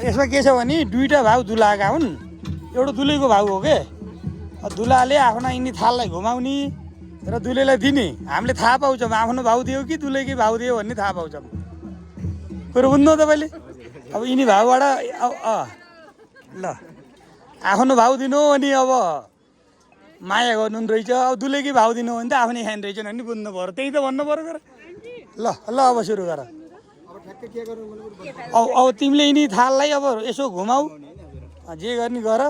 यसमा के छ भने दुईवटा भाउ दुलाएका हुन्। एउटा दुलैको भाउ हो के, दुलाले आफ्ना यिनी थाललाई घुमाउने र दुलैलाई दिने। हामीले थाहा पाउँछौँ आफ्नो भाउ दियो कि दुलैकै भाउ दियो भन्ने थाहा पाउँछौँ। कुरो बुझ्नु तपाईँले। अब यिनी भाउबाट ल आफ्नो भाउ दिनु अनि अब माया गर्नु रहेछ। अब दुलैकै भाउ दिनु भने त आफ्नै खाने रहेछ नि बुझ्नु पऱ्यो। त्यही त भन्नु पऱ्यो तर। ल ल अब सुरु गर। अब तिमीले यिनी थाललाई अब यसो घुमाऊ, जे गर्ने गर।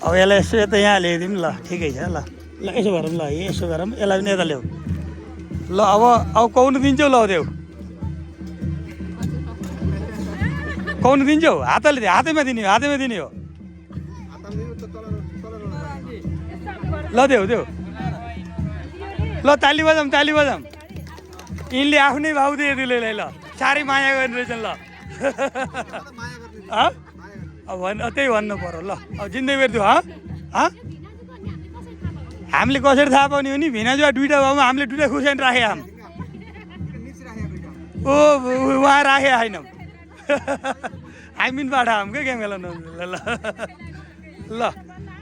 अब यसलाई यसो यता यहाँ ल्याइदिउँ ल, ठिकै छ ल। ल यसो गरौँ ल, यसो गरौँ, यसलाई पनि यता ल्याऊ ल। अब कौन दिन्छौ ल, देऊ कौन दिन्छौ। हातैमा दिने हो ल। देऊ ल, ताली बजाऊँ। यिनले आफ्नै भाउ दिए दुलैलाई ल, साह्रै माया गर्ने रहेछन् ल। अब त्यही भन्नु पर्यो ल। अब जिन्दगी दियो हामीले कसरी थाहा पाउने हो नि। भिनाजुवा दुईवटा भाउमा हामीले दुईवटा खुर्सानी राखे हाम। उहाँ राखे होइनौँ हामी पनि पाठाम क्या गेम खेलाउनु ल। ल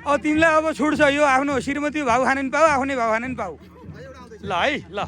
अब तिमीलाई अब छुट छ, यो आफ्नो श्रीमती भाउ खाने पनि पाऊ, आफ्नै भाउ खाने पनि पाऊ ल है ल।